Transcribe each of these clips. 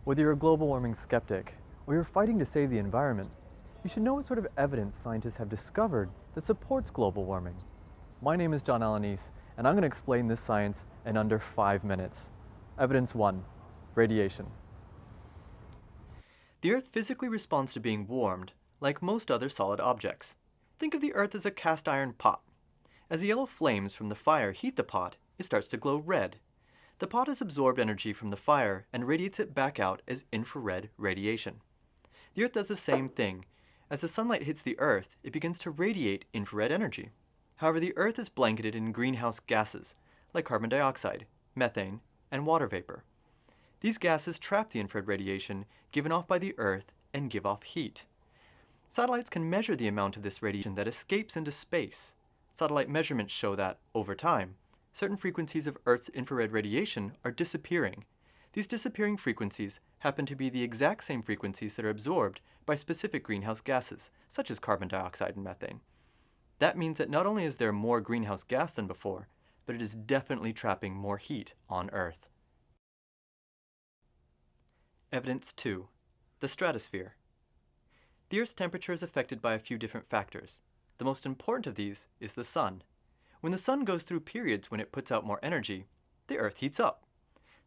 Whether you're a global warming skeptic or you're fighting to save the environment, you should know what sort of evidence scientists have discovered that supports global warming. My name is John Alanis, and I'm going to explain this science in under 5 minutes. Evidence 1. Radiation. The Earth physically responds to being warmed, like most other solid objects. Think of the Earth as a cast iron pot. As the yellow flames from the fire heat the pot, it starts to glow red. The pot has absorbed energy from the fire and radiates it back out as infrared radiation. The Earth does the same thing. As the sunlight hits the Earth, it begins to radiate infrared energy. However, the Earth is blanketed in greenhouse gases, like carbon dioxide, methane, and water vapor. These gases trap the infrared radiation given off by the Earth and give off heat. Satellites can measure the amount of this radiation that escapes into space. Satellite measurements show that, over time, certain frequencies of Earth's infrared radiation are disappearing. These disappearing frequencies happen to be the exact same frequencies that are absorbed by specific greenhouse gases, such as carbon dioxide and methane. That means that not only is there more greenhouse gas than before, but it is definitely trapping more heat on Earth. Evidence 2. The stratosphere. The Earth's temperature is affected by a few different factors. The most important of these is the sun. When the sun goes through periods when it puts out more energy, the Earth heats up.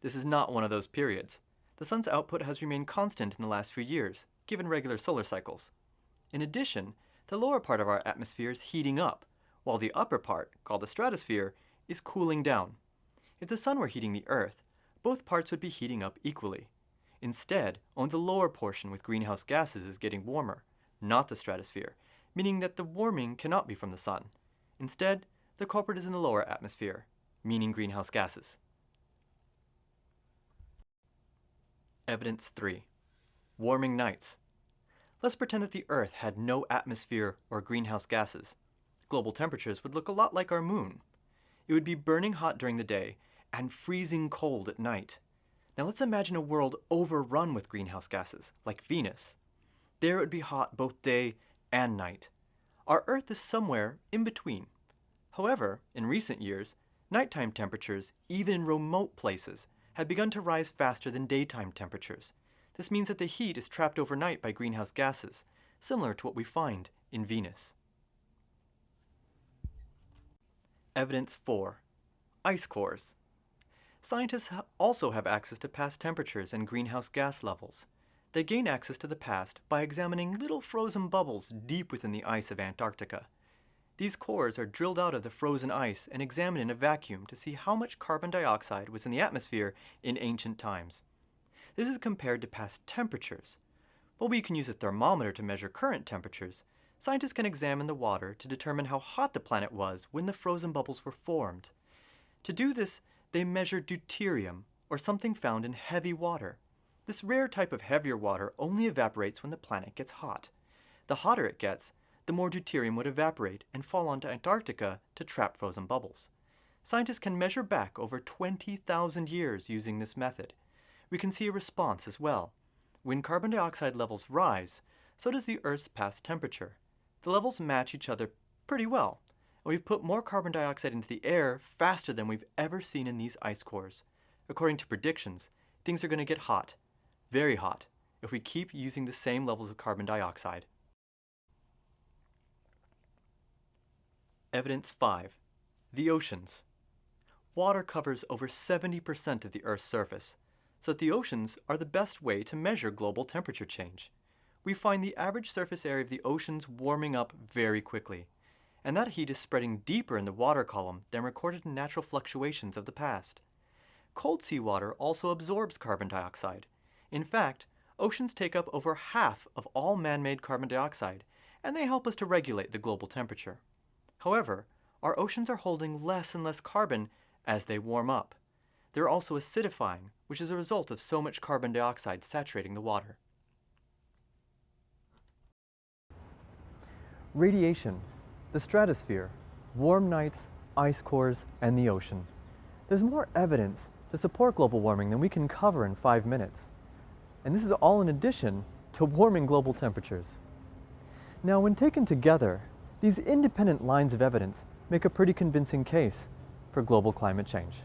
This is not one of those periods. The sun's output has remained constant in the last few years, given regular solar cycles. In addition, the lower part of our atmosphere is heating up, while the upper part, called the stratosphere, is cooling down. If the sun were heating the Earth, both parts would be heating up equally. Instead, only the lower portion with greenhouse gases is getting warmer, not the stratosphere, meaning that the warming cannot be from the sun. Instead, the culprit is in the lower atmosphere, meaning greenhouse gases. Evidence 3. Warming nights. Let's pretend that the Earth had no atmosphere or greenhouse gases. Global temperatures would look a lot like our moon. It would be burning hot during the day and freezing cold at night. Now let's imagine a world overrun with greenhouse gases, like Venus. There it would be hot both day and night. Our Earth is somewhere in between. However, in recent years, nighttime temperatures, even in remote places, have begun to rise faster than daytime temperatures. This means that the heat is trapped overnight by greenhouse gases, similar to what we find in Venus. Evidence 4. Ice cores. Scientists also have access to past temperatures and greenhouse gas levels. They gain access to the past by examining little frozen bubbles deep within the ice of Antarctica. These cores are drilled out of the frozen ice and examined in a vacuum to see how much carbon dioxide was in the atmosphere in ancient times. This is compared to past temperatures. While we can use a thermometer to measure current temperatures, scientists can examine the water to determine how hot the planet was when the frozen bubbles were formed. To do this, they measure deuterium, or something found in heavy water. This rare type of heavier water only evaporates when the planet gets hot. The hotter it gets, the more deuterium would evaporate and fall onto Antarctica to trap frozen bubbles. Scientists can measure back over 20,000 years using this method. We can see a response as well. When carbon dioxide levels rise, so does the Earth's past temperature. The levels match each other pretty well, and we've put more carbon dioxide into the air faster than we've ever seen in these ice cores. According to predictions, things are going to get hot, very hot, if we keep using the same levels of carbon dioxide. Evidence 5. The oceans. Water covers over 70% of the Earth's surface, so that the oceans are the best way to measure global temperature change. We find the average surface area of the oceans warming up very quickly, and that heat is spreading deeper in the water column than recorded in natural fluctuations of the past. Cold seawater also absorbs carbon dioxide. In fact, oceans take up over half of all man-made carbon dioxide, and they help us to regulate the global temperature. However, our oceans are holding less and less carbon as they warm up. They're also acidifying, which is a result of so much carbon dioxide saturating the water. Radiation, the stratosphere, warm nights, ice cores, and the ocean. There's more evidence to support global warming than we can cover in 5 minutes. And this is all in addition to warming global temperatures. Now, when taken together, these independent lines of evidence make a pretty convincing case for global climate change.